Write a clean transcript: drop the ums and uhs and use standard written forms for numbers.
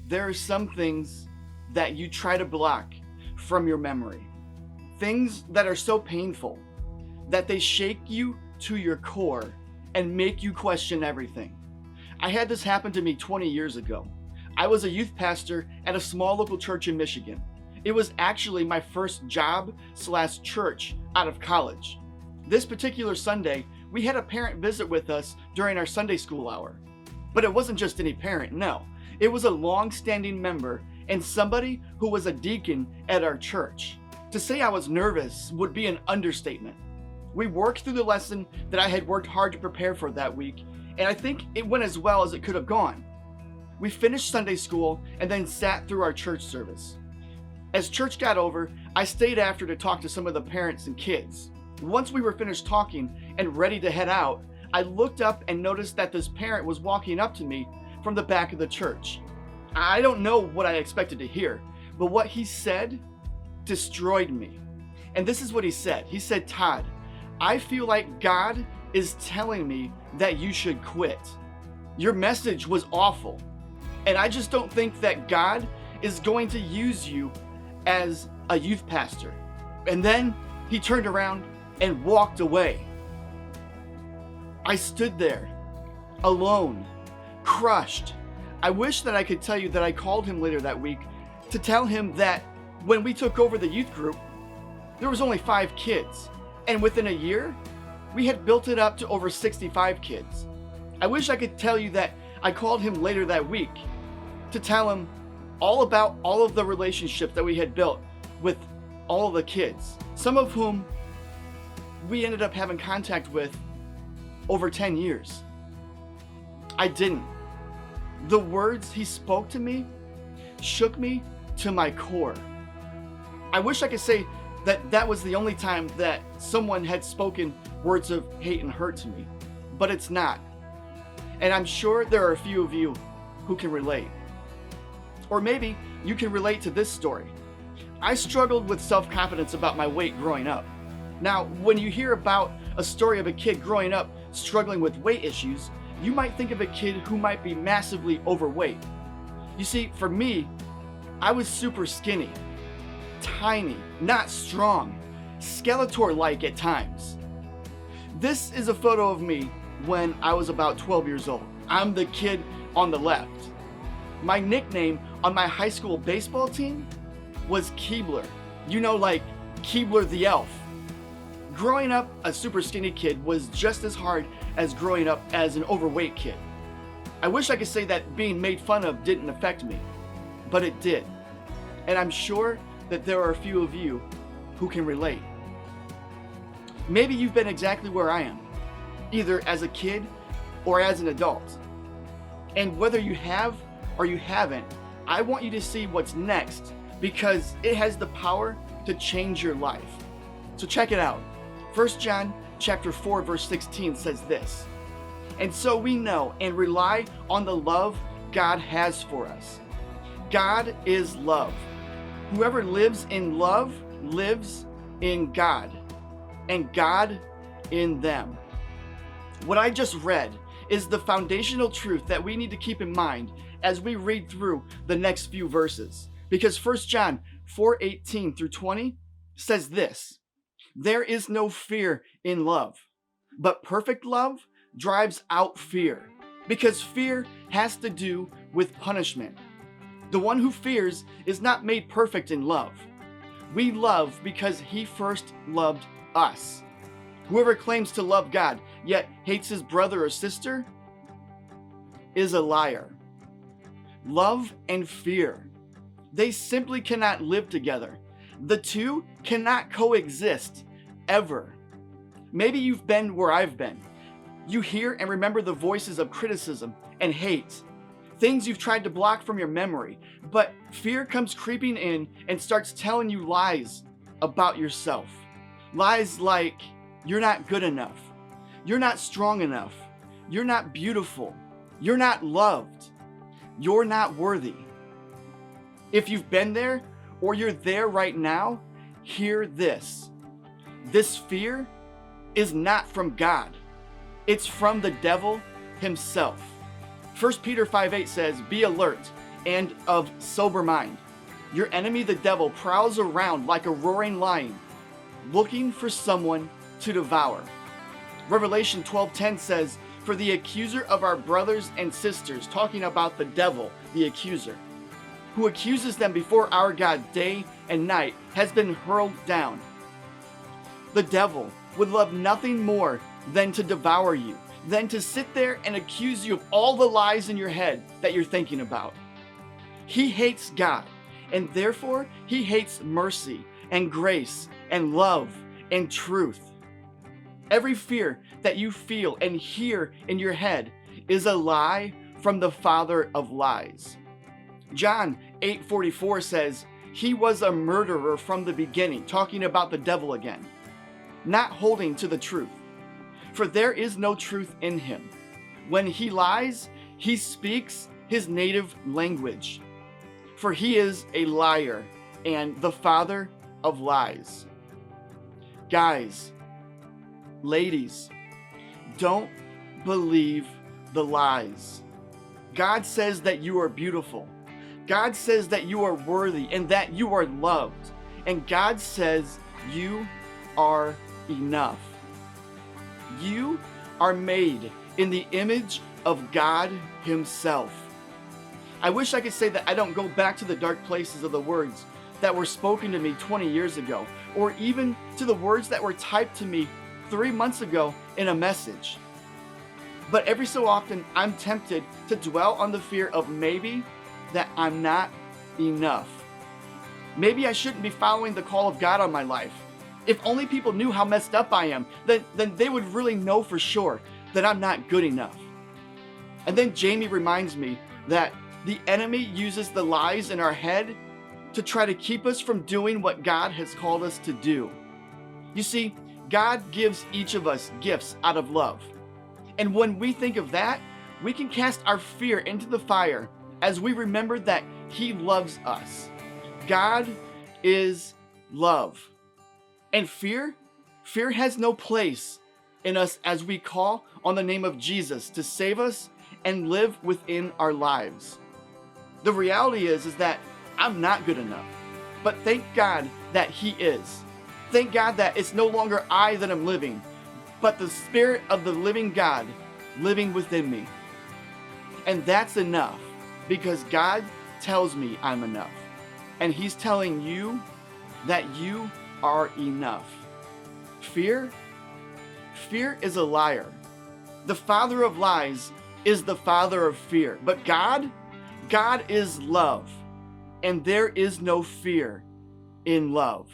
there are some things that you try to block from your memory. Things that are so painful that they shake you to your core and make you question everything. I had this happen to me 20 years ago. I was a youth pastor at a small local church in Michigan. It was actually my first job/church out of college. This particular Sunday, we had a parent visit with us during our Sunday school hour. But it wasn't just any parent, no. It was a long-standing member and somebody who was a deacon at our church. To say I was nervous would be an understatement. We worked through the lesson that I had worked hard to prepare for that week, and I think it went as well as it could have gone. We finished Sunday school and then sat through our church service. As church got over, I stayed after to talk to some of the parents and kids. Once we were finished talking and ready to head out, I looked up and noticed that this parent was walking up to me from the back of the church. I don't know what I expected to hear, but what he said destroyed me. And this is what he said. He said, "Todd, I feel like God is telling me that you should quit. Your message was awful, and I just don't think that God is going to use you as a youth pastor." And then he turned around and walked away. I stood there, alone, crushed. I wish that I could tell you that I called him later that week to tell him that when we took over the youth group, there was only 5 kids. And within a year, we had built it up to over 65 kids. I wish I could tell you that I called him later that week to tell him all about all of the relationships that we had built with all of the kids, some of whom we ended up having contact with over 10 years. I didn't. The words he spoke to me shook me to my core. I wish I could say that that was the only time that someone had spoken words of hate and hurt to me, but it's not. And I'm sure there are a few of you who can relate. Or maybe you can relate to this story. I struggled with self-confidence about my weight growing up. Now, when you hear about a story of a kid growing up struggling with weight issues, you might think of a kid who might be massively overweight. You see, for me, I was super skinny, tiny, not strong, Skeletor-like at times. This is a photo of me when I was about 12 years old. I'm the kid on the left. My nickname on my high school baseball team was Keebler. You know, like Keebler the elf. Growing up a super skinny kid was just as hard as growing up as an overweight kid. I wish I could say that being made fun of didn't affect me, but it did. And I'm sure that there are a few of you who can relate. Maybe you've been exactly where I am, either as a kid or as an adult. And whether you have or you haven't, I want you to see what's next because it has the power to change your life. So check it out. 1 John chapter 4 verse 16 says this, "And so we know and rely on the love God has for us. God is love. Whoever lives in love lives in God, and God in them." What I just read is the foundational truth that we need to keep in mind as we read through the next few verses. Because 1 John 4:18 through 20 says this, "There is no fear in love, but perfect love drives out fear, because fear has to do with punishment. The one who fears is not made perfect in love. We love because he first loved us. Whoever claims to love God, yet hates his brother or sister, is a liar." Love and fear, they simply cannot live together. The two cannot coexist, ever. Maybe you've been where I've been. You hear and remember the voices of criticism and hate, things you've tried to block from your memory, but fear comes creeping in and starts telling you lies about yourself. Lies like, you're not good enough, you're not strong enough, you're not beautiful, you're not loved, you're not worthy. If you've been there or you're there right now, hear this. This fear is not from God. It's from the devil himself. 1 Peter 5:8 says, "Be alert and of sober mind. Your enemy, the devil, prowls around like a roaring lion, looking for someone to devour. Revelation 12:10 says, "For the accuser of our brothers and sisters," talking about the devil, the accuser, "who accuses them before our God day and night, has been hurled down." The devil would love nothing more than to devour you, than to sit there and accuse you of all the lies in your head that you're thinking about. He hates God, and therefore he hates mercy and grace and love and truth. Every fear that you feel and hear in your head is a lie from the father of lies. John 8:44 says, "He was a murderer from the beginning," talking about the devil again, "not holding to the truth. For there is no truth in him. When he lies, he speaks his native language. For he is a liar and the father of lies." Guys, ladies, don't believe the lies. God says that you are beautiful. God says that you are worthy and that you are loved. And God says you are enough. You are made in the image of God Himself. I wish I could say that I don't go back to the dark places of the words that were spoken to me 20 years ago, or even to the words that were typed to me 3 months ago in a message. But every so often, I'm tempted to dwell on the fear of maybe that I'm not enough. Maybe I shouldn't be following the call of God on my life. If only people knew how messed up I am, then they would really know for sure that I'm not good enough. And then Jamie reminds me that the enemy uses the lies in our head to try to keep us from doing what God has called us to do. You see, God gives each of us gifts out of love. And when we think of that, we can cast our fear into the fire as we remember that He loves us. God is love. And fear has no place in us as we call on the name of Jesus to save us and live within our lives. The reality is that I'm not good enough, but thank God that He is. Thank God that it's no longer I that am living, but the Spirit of the living God living within me. And that's enough, because God tells me I'm enough. And He's telling you that you are enough. Fear is a liar. The father of lies is the father of fear. But God is love. And there is no fear in love.